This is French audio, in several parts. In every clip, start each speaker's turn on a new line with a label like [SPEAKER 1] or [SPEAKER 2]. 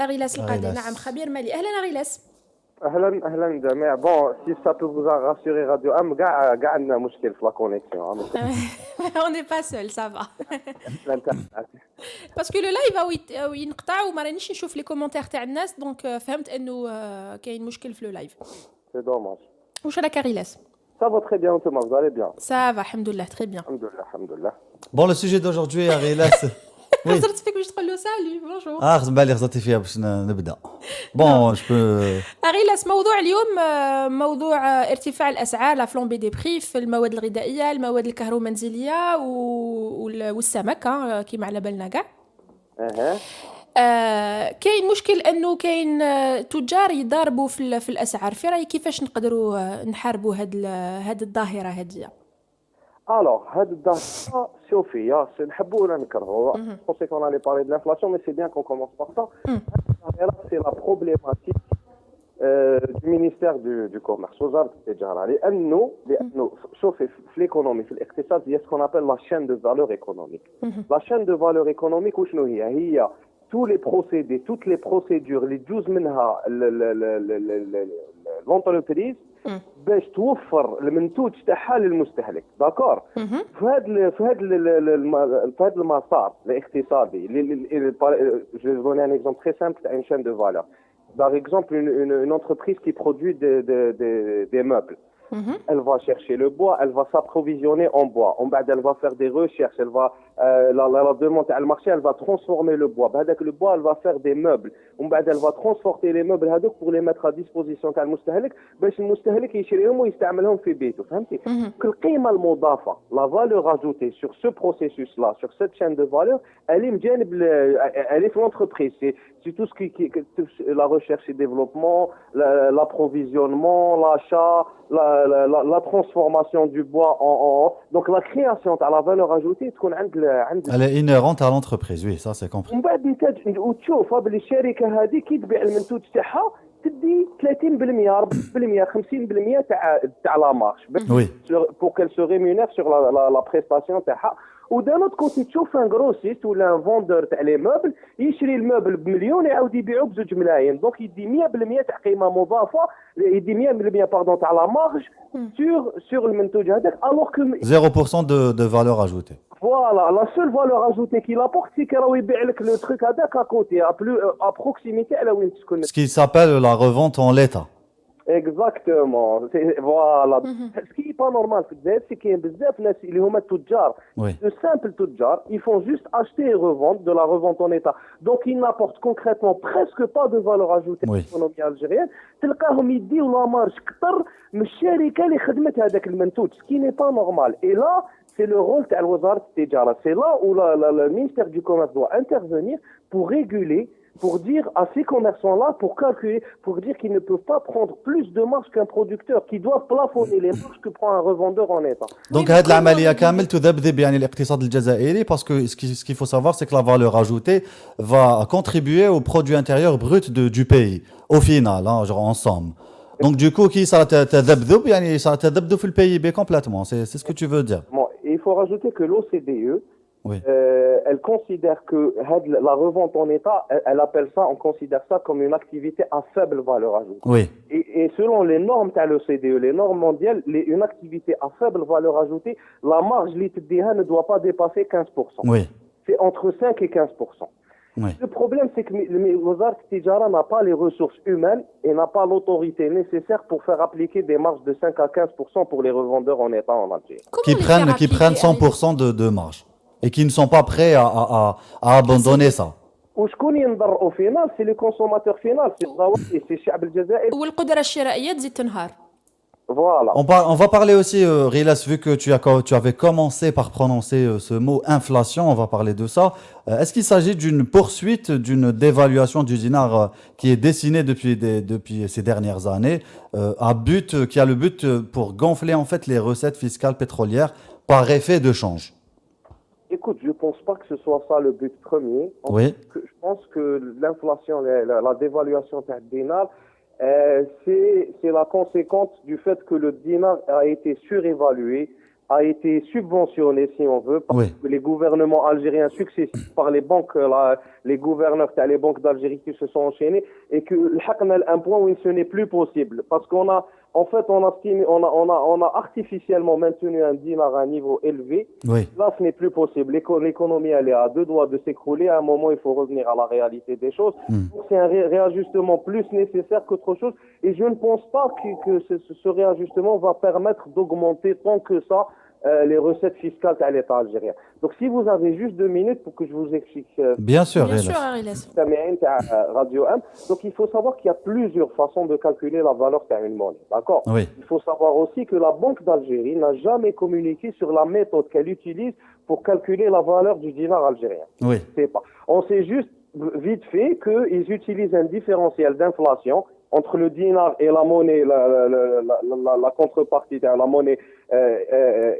[SPEAKER 1] أغيلاس القادة، نعم
[SPEAKER 2] غيلاس.
[SPEAKER 1] خبير مالي. أهلا أغيلاس.
[SPEAKER 3] اهلا جميع. بون سي سا بو فوز راسيوري راديو ام كاع عندنا مشكل في لا كونيكسيون.
[SPEAKER 1] On n'est pas seul, ça va.
[SPEAKER 3] الانترنت
[SPEAKER 1] Parce que le live ينقطع وما رانيش نشوف لي كومونتير تاع الناس، دونك فهمت انه كاين مشكل في لو لايف.
[SPEAKER 3] سي دوماج.
[SPEAKER 1] واش راك أغيلاس؟
[SPEAKER 3] Ça va très bien, Thomas, vous allez bien?
[SPEAKER 1] Ça va, alhamdoulilah, très bien.
[SPEAKER 3] Alhamdoulilah.
[SPEAKER 2] Bon, le sujet d'aujourd'hui, Arilas. Oui.
[SPEAKER 1] حضرت فيك باش تقول له سالي بونجور.
[SPEAKER 2] خذ بالي غزاتي فيها باش نبدا. بون جو بو
[SPEAKER 1] أغيلاس، موضوع اليوم موضوع ارتفاع الأسعار، لا فلومبي دي بري في المواد الغذائية، المواد الكهرومنزلية والسمك كيما على بالنا كاع. كاين مشكل انه كاين تجار يضاربوا في الاسعار. في رايك كيفاش نقدروا نحاربوا هاد الظاهره هذه؟
[SPEAKER 3] Alors, هاد الظاهرة شوفي نحبوا ولا نكرهوا. Je pensais qu'on allait parler de l'inflation, mais c'est bien qu'on commence par ça. C'est la problématique du ministère du commerce, وزارة التجارة، لأنه شوفي في l'économie في الاقتصاد هي ce qu'on appelle la chaîne de valeur économique. La chaîne de valeur économique وشنو هي tous les procédés, toutes les procédures اللي تجوز منها l'entreprise باش توفر المنتوج تاعها للمستهلك. داكور. في هذا المسار الاقتصادي je vais donner un exemple très simple تاع une chaîne de valeur. Par exemple une entreprise qui produit des meubles. Elle va chercher le bois, elle va s'approvisionner en bois. Elle va faire des recherches, elle va la demande à le marché, elle va transformer le bois. Avec le bois, elle va faire des meubles. Elle va transporter les meubles pour les mettre à disposition تاع المستهلك باش المستهلك يشريهم ويستعملهم في بيته. فهمتي؟ القيمة المضافة, la valeur ajoutée sur ce processus là, sur cette chaîne de valeur, elle est مجانب elle est في l'entreprise. C'est tout ce qui la recherche et développement, l'approvisionnement, l'achat, la transformation du bois en donc la création de la valeur ajoutée تكون عند
[SPEAKER 2] elle est inhérente à l'entreprise, oui, ça c'est compris.
[SPEAKER 3] ومن بعد انت وتشوف بلي الشركه هذه كي تبيع المنتوج تاعها تدي 30% 40% 50% تاع لا مارش pour qu'elle se rémunère sur la prestation تاعها. ودان اوت كوتي تشوف ان غروسيست ولا ان فوندور تاع لي موبل يشري الموبل بمليون يعاود يبيعو ب2 ملايين. دونك يدي 100% تاع قيمه مضافه, يدي 100% باردون تاع لا مارج sur المنتوج هذاك, alors que
[SPEAKER 2] 0% de valeur ajoutée.
[SPEAKER 3] Voilà, la seule valeur ajoutée qu'il apporte, c'est qu'il يبيع لك le truc هذاك à côté, à proximité على وين تسكن.
[SPEAKER 2] Ce qui s'appelle la revente en l'état.
[SPEAKER 3] Exactement. Voilà. Ce qui est pas normal في الجزائر, c'est qu'il y a بزاف ناس اللي هما التجار, de simples تجار, ils font juste acheter et revendre de la revente en état. Donc ils n'apportent concrètement presque pas de valeur ajoutée à l'économie algérienne. تلقاهم يديو لا مارج كثر من الشركه اللي خدمت هذاك المنتوج, ce qui n'est pas normal. Et là, c'est le rôle de وزارة التجارة. C'est là où le ministère du commerce doit intervenir pour réguler, pour dire à ces commerçants-là, pour calculer, pour dire qu'ils ne peuvent pas prendre plus de marge qu'un producteur, qui doivent plafonner les marges que prend un revendeur en état.
[SPEAKER 2] Donc هذه العملية كامل تذبذب يعني الاقتصاد الجزائري, parce que ce qu'il faut savoir c'est que la valeur ajoutée va contribuer au produit intérieur brut du pays au final, genre en somme. Donc du coup qui ça تذبذب يعني ça تذبذب في le PIB complètement, c'est ce que tu veux dire.
[SPEAKER 3] Il faut rajouter que l'OCDE, elle considère que la revente en état, elle appelle ça, on considère ça comme une activité à faible valeur ajoutée.
[SPEAKER 2] Oui.
[SPEAKER 3] Et selon les normes de l'OCDE, les normes mondiales, une activité à faible valeur ajoutée, la marge l'ITDH ne doit pas dépasser 15%.
[SPEAKER 2] Oui.
[SPEAKER 3] C'est entre 5 et 15%.
[SPEAKER 2] Oui.
[SPEAKER 3] Le problème, c'est que وزارة التجارة n'a pas les ressources humaines et n'a pas l'autorité nécessaire pour faire appliquer des marges de 5 à 15% pour les revendeurs en état en Algérie.
[SPEAKER 2] Qui prennent 100% de marge et qui ne sont pas prêts à abandonner ça.
[SPEAKER 3] وشكون ينضر au final, c'est le consommateur final, c'est الشعب الجزائري.
[SPEAKER 1] والقدرة الشرائية تزيد تنهار.
[SPEAKER 3] Voilà.
[SPEAKER 2] On va parler aussi, Rilas, vu que tu avais commencé par prononcer ce mot inflation, on va parler de ça. Est-ce qu'il s'agit d'une poursuite, d'une dévaluation du dinar qui est dessinée depuis ces dernières années, qui a le but pour gonfler en fait les recettes fiscales pétrolières par effet de change?
[SPEAKER 3] Écoute, je pense pas que ce soit ça le but premier.
[SPEAKER 2] Oui.
[SPEAKER 3] Je pense que l'inflation, la dévaluation du dinar, c'est la conséquence du fait que le dinar a été surévalué a été subventionné, si on veut, par
[SPEAKER 2] Oui.
[SPEAKER 3] les gouvernements algériens successifs, par les banques, les gouverneurs, les banques d'Algérie qui se sont enchaînés, et que un point où ce n'est plus possible. Parce qu'on a, en fait, on a artificiellement maintenu un dinar à un niveau élevé.
[SPEAKER 2] Oui.
[SPEAKER 3] Là, ce n'est plus possible. L'économie, elle est à deux doigts de s'écrouler. À un moment, il faut revenir à la réalité des choses. Donc, c'est un réajustement plus nécessaire qu'autre chose. Et je ne pense pas que ce réajustement va permettre d'augmenter tant que ça les recettes fiscales à l'État algérien. Donc, si vous avez juste 2 minutes pour que je vous explique
[SPEAKER 2] Bien sûr,
[SPEAKER 1] Bien sûr,
[SPEAKER 2] Rélas.
[SPEAKER 1] Arilas.
[SPEAKER 3] Radio 1. Donc, il faut savoir qu'il y a plusieurs façons de calculer la valeur d'une monnaie. D'accord?
[SPEAKER 2] Oui.
[SPEAKER 3] Il faut savoir aussi que la Banque d'Algérie n'a jamais communiqué sur la méthode qu'elle utilise pour calculer la valeur du dinar algérien.
[SPEAKER 2] Oui.
[SPEAKER 3] On sait juste vite fait qu'ils utilisent un différentiel d'inflation entre le dinar et la monnaie, la contrepartie, la monnaie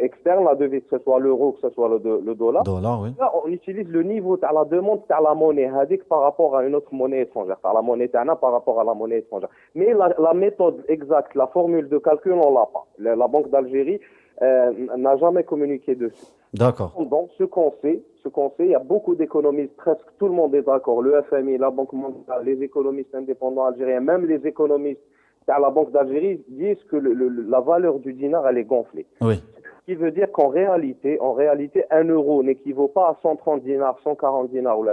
[SPEAKER 3] externe, la devise, que ce soit l'euro, que ce soit le dollar.
[SPEAKER 2] Dollar, oui.
[SPEAKER 3] Là, on utilise le niveau de la demande de la monnaie hadik par rapport à une autre monnaie étrangère, par la monnaie tana par rapport à la monnaie étrangère. Mais la méthode exacte, la formule de calcul, on l'a pas. La Banque d'Algérie n'a jamais communiqué dessus.
[SPEAKER 2] D'accord.
[SPEAKER 3] Donc, ce qu'on sait, il y a beaucoup d'économistes, presque tout le monde est d'accord, le FMI, la Banque mondiale, les économistes indépendants algériens, même les économistes à la Banque d'Algérie disent que la valeur du dinar, elle est gonflée.
[SPEAKER 2] Oui.
[SPEAKER 3] Ce qui veut dire qu'en réalité, 1 euro n'équivaut pas à 130 dinars, 140 dinars ou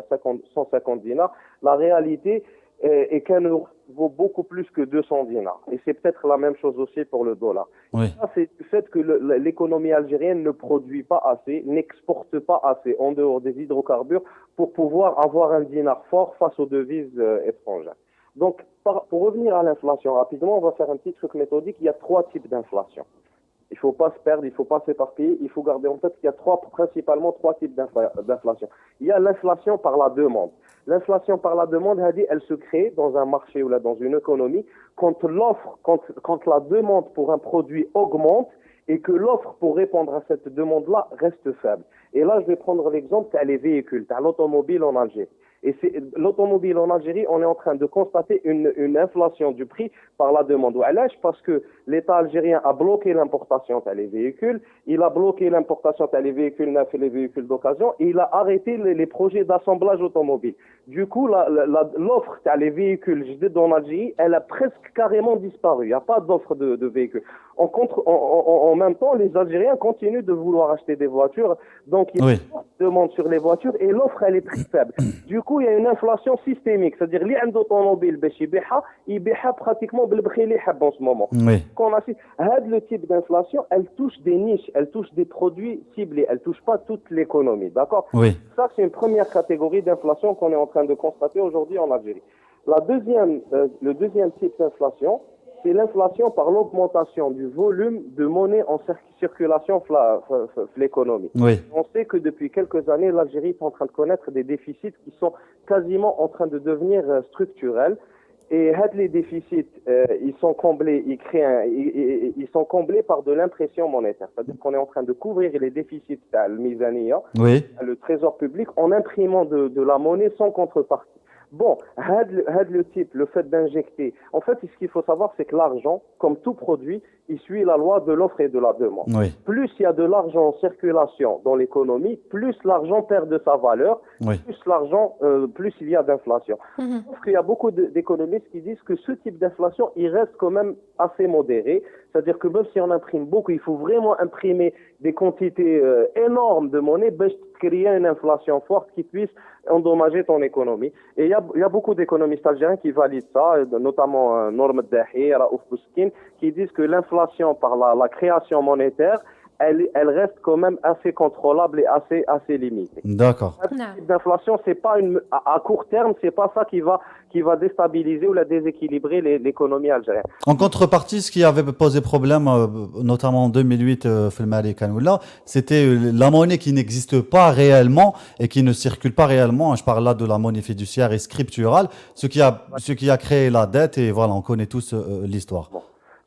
[SPEAKER 3] 150 dinars. La réalité est qu'un euro vaut beaucoup plus que 200 dinars. Et c'est peut-être la même chose aussi pour le dollar.
[SPEAKER 2] Oui.
[SPEAKER 3] Ça, c'est du fait que l'économie algérienne ne produit pas assez, n'exporte pas assez en dehors des hydrocarbures pour pouvoir avoir un dinar fort face aux devises étrangères. Donc, pour revenir à l'inflation rapidement, on va faire un petit truc méthodique. Il y a 3 types d'inflation. Il ne faut pas se perdre, il ne faut pas s'éparpiller. Il faut garder en tête qu'il y a principalement 3 types d'inflation. Il y a l'inflation par la demande. L'inflation par la demande, elle se crée dans un marché ou là, dans une économie quand la demande pour un produit augmente et que l'offre pour répondre à cette demande-là reste faible. Et là, je vais prendre l'exemple des véhicules, l'automobile en Algérie. Et l'automobile en Algérie, on est en train de constater une inflation du prix par la demande. Parce que l'État algérien a bloqué l'importation des véhicules, il a bloqué l'importation des véhicules neufs et les véhicules d'occasion, et il a arrêté les projets d'assemblage automobile. Du coup, l'offre des véhicules en Algérie, elle a presque carrément disparu. Il n'y a pas d'offre de véhicules. En même temps, les Algériens continuent de vouloir acheter des voitures, donc il y a une forte demande sur les voitures et l'offre, elle est très faible. Du coup, il y a une inflation systémique, c'est-à-dire les automobile, il béha pratiquement en ce moment.
[SPEAKER 2] Oui.
[SPEAKER 3] Le type d'inflation, elle touche des niches, elle touche des produits ciblés, elle touche pas toute l'économie, d'accord?
[SPEAKER 2] Oui.
[SPEAKER 3] Ça, c'est une première catégorie d'inflation qu'on est en train de constater aujourd'hui en Algérie. Le deuxième type d'inflation, c'est l'inflation par l'augmentation du volume de monnaie en circulation de l'économie.
[SPEAKER 2] Oui.
[SPEAKER 3] On sait que depuis quelques années, l'Algérie est en train de connaître des déficits qui sont quasiment en train de devenir structurels. Et les déficits, ils sont comblés, ils sont comblés par de l'impression monétaire. C'est-à-dire qu'on est en train de couvrir les déficits de Mizania,
[SPEAKER 2] Oui.
[SPEAKER 3] le trésor public, en imprimant de la monnaie sans contrepartie. Bon, le fait d'injecter. En fait, ce qu'il faut savoir, c'est que l'argent, comme tout produit, il suit la loi de l'offre et de la demande.
[SPEAKER 2] Oui.
[SPEAKER 3] Plus il y a de l'argent en circulation dans l'économie, plus l'argent perd de sa valeur,
[SPEAKER 2] Oui.
[SPEAKER 3] plus il y a d'inflation. Sauf qu'il y a beaucoup d'économistes qui disent que ce type d'inflation, il reste quand même assez modéré. C'est-à-dire que même si on imprime beaucoup, il faut vraiment imprimer des quantités énormes de monnaie pour créer une inflation forte qui puisse endommager ton économie. Et il y a beaucoup d'économistes algériens qui valident ça, notamment Norm Dahi, Raouf Bouskin, qui disent que l'inflation par la création monétaire, elle reste quand même assez contrôlable et assez limitée.
[SPEAKER 2] D'accord.
[SPEAKER 3] L'inflation, c'est pas à court terme, c'est pas ça qui va déstabiliser ou la déséquilibrer l'économie algérienne.
[SPEAKER 2] En contrepartie, ce qui avait posé problème, notamment en 2008, c'était la monnaie qui n'existe pas réellement et qui ne circule pas réellement. Je parle là de la monnaie fiduciaire et scripturale, ce qui a créé la dette, et voilà, on connaît tous l'histoire.
[SPEAKER 3] Bon.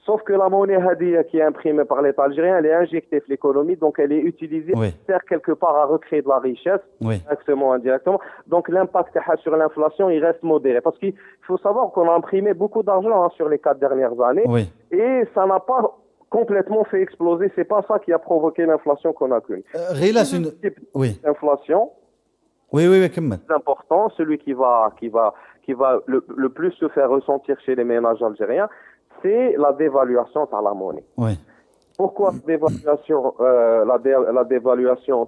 [SPEAKER 3] Sauf que la monnaie Hadia qui est imprimée par l'État algérien, elle est injectée dans l'économie, donc elle est utilisée pour faire quelque part à recréer de la richesse, directement ou indirectement. Donc l'impact sur l'inflation, il reste modéré. Parce qu'il faut savoir qu'on a imprimé beaucoup d'argent sur les 4 dernières années, et ça n'a pas complètement fait exploser. C'est pas ça qui a provoqué l'inflation qu'on a connue.
[SPEAKER 2] Ghilas, une... Oui.
[SPEAKER 3] L'inflation,
[SPEAKER 2] Oui, كمل.
[SPEAKER 3] c'est important, celui qui va le plus se faire ressentir chez les ménages algériens, c'est la dévaluation de la monnaie.
[SPEAKER 2] Oui.
[SPEAKER 3] Pourquoi la dévaluation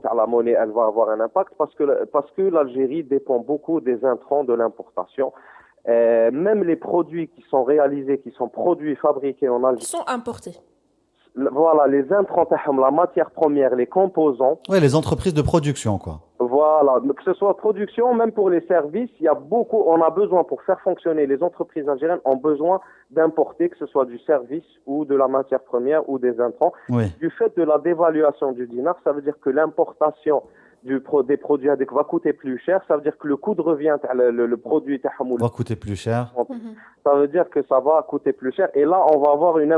[SPEAKER 3] de la monnaie, elle va avoir un impact? Parce que l'Algérie dépend beaucoup des intrants de l'importation. Même les produits qui sont réalisés, qui sont produits fabriqués en Algérie,
[SPEAKER 1] sont importés.
[SPEAKER 3] Voilà, les intrants, la matière première, les composants.
[SPEAKER 2] Oui, les entreprises de production, quoi.
[SPEAKER 3] Voilà, que ce soit production, même pour les services, il y a beaucoup, on a besoin pour faire fonctionner, les entreprises algériennes ont besoin d'importer, que ce soit du service ou de la matière première ou des intrants.
[SPEAKER 2] Oui.
[SPEAKER 3] Du fait de la dévaluation du dinar, ça veut dire que l'importation des produits va coûter plus cher, ça veut dire que le coût de revient, le produit
[SPEAKER 2] va coûter plus cher.
[SPEAKER 3] Ça veut dire que ça va coûter plus cher. Et là, on va avoir une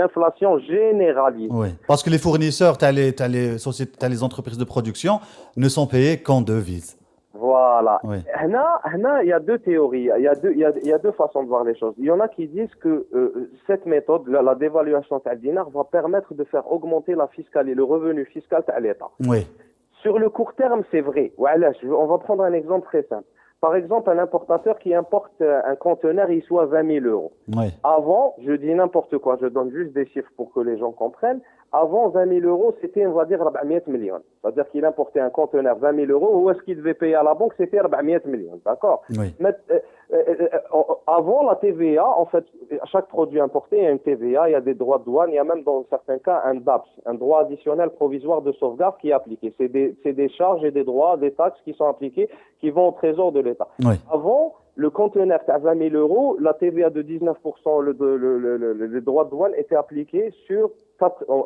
[SPEAKER 3] inflation généralisée.
[SPEAKER 2] Oui, parce que les fournisseurs, t'as les entreprises de production, ne sont payés qu'en devises.
[SPEAKER 3] Voilà.
[SPEAKER 2] Oui.
[SPEAKER 3] Il y a deux théories, il y a deux façons de voir les choses. Il y en a qui disent que cette méthode, la dévaluation du dinar, va permettre de faire augmenter la fiscalité, le revenu fiscal de l'État.
[SPEAKER 2] Oui.
[SPEAKER 3] Sur le court terme, c'est vrai. Voilà, on va prendre un exemple très simple. Par exemple, un importateur qui importe un conteneur, il soit 20 000 euros.
[SPEAKER 2] Oui.
[SPEAKER 3] Avant, je dis n'importe quoi, je donne juste des chiffres pour que les gens comprennent. Avant, 20 000 euros, c'était, on va dire, 400 millions. C'est-à-dire qu'il importait un conteneur 20 000 euros. Où est-ce qu'il devait payer à la banque? C'était 400 millions. D'accord?
[SPEAKER 2] Oui.
[SPEAKER 3] Mais, avant, la TVA, en fait, chaque produit importé, il y a une TVA, il y a des droits de douane, il y a même dans certains cas un DAPS, un droit additionnel provisoire de sauvegarde qui est appliqué. C'est des charges et des droits, des taxes qui sont appliquées, qui vont au trésor de l'État.
[SPEAKER 2] Oui.
[SPEAKER 3] Avant, le conteneur à 20 000 euros, la TVA de 19%, le droit de douane était appliqué sur 400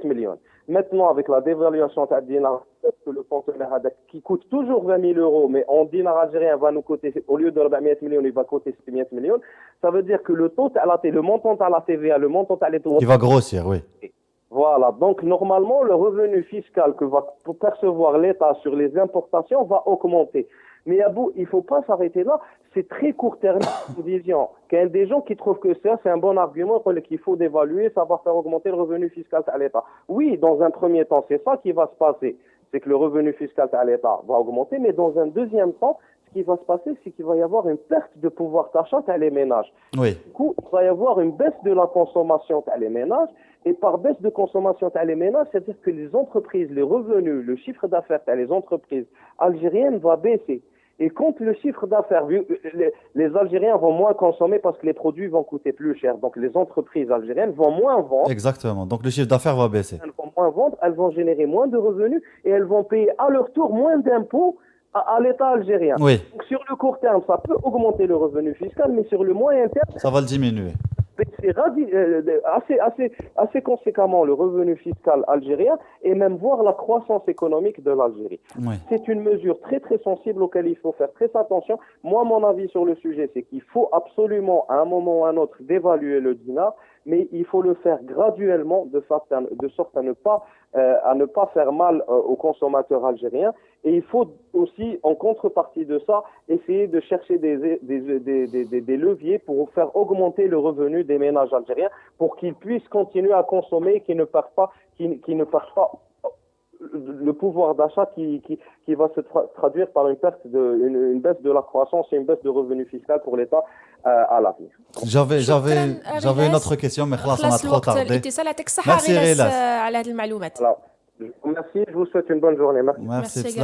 [SPEAKER 3] millions. Maintenant, avec la dévaluation de dinar, que le conteneur qui coûte toujours 20 000 euros, mais en dinar algérien va nous coûter, au lieu de 400 millions, il va coûter 600 millions. Ça veut dire que le montant à la TVA, le montant à l'État,
[SPEAKER 2] il va grossir, oui.
[SPEAKER 3] Voilà, donc normalement, le revenu fiscal que va percevoir l'État sur les importations va augmenter. Mais il ne faut pas s'arrêter là, c'est très court terme vision. Il y a des gens qui trouvent que ça, c'est un bon argument qu'il faut dévaluer, ça va faire augmenter le revenu fiscal à l'État. Oui, dans un premier temps, c'est ça qui va se passer, c'est que le revenu fiscal à l'État va augmenter, mais dans un deuxième temps, ce qui va se passer, c'est qu'il va y avoir une perte de pouvoir d'achat à les ménages.
[SPEAKER 2] Oui.
[SPEAKER 3] Du coup, il va y avoir une baisse de la consommation à les ménages. Et par baisse de consommation à les ménages, c'est-à-dire que les entreprises, les revenus, le chiffre d'affaires à les entreprises algériennes va baisser. Et quand le chiffre d'affaires, les Algériens vont moins consommer parce que les produits vont coûter plus cher. Donc les entreprises algériennes vont moins vendre.
[SPEAKER 2] Exactement. Donc le chiffre d'affaires va baisser.
[SPEAKER 3] Elles vont moins vendre, elles vont générer moins de revenus et elles vont payer à leur tour moins d'impôts à l'État algérien.
[SPEAKER 2] Oui.
[SPEAKER 3] Donc sur le court terme, ça peut augmenter le revenu fiscal, mais sur le moyen terme,
[SPEAKER 2] ça va le diminuer.
[SPEAKER 3] C'est assez conséquemment le revenu fiscal algérien et même voir la croissance économique de l'Algérie.
[SPEAKER 2] Oui.
[SPEAKER 3] C'est une mesure très très sensible auquel il faut faire très attention. Moi, mon avis sur le sujet, c'est qu'il faut absolument à un moment ou à un autre dévaluer le dinar, mais il faut le faire graduellement de sorte à ne pas faire mal aux consommateurs algériens. Et il faut aussi, en contrepartie de ça, essayer de chercher des leviers pour faire augmenter le revenu des ménages algériens pour qu'ils puissent continuer à consommer, qu'ils ne perdent pas le pouvoir d'achat qui va se traduire par une baisse de la croissance et une baisse de revenu fiscal pour l'État à l'avenir.
[SPEAKER 2] J'avais une autre question, mais خلاص on a trop tardé.
[SPEAKER 1] Merci Ghilas على هذه المعلومات.
[SPEAKER 3] Merci, je vous souhaite une bonne journée. Merci.
[SPEAKER 2] Merci.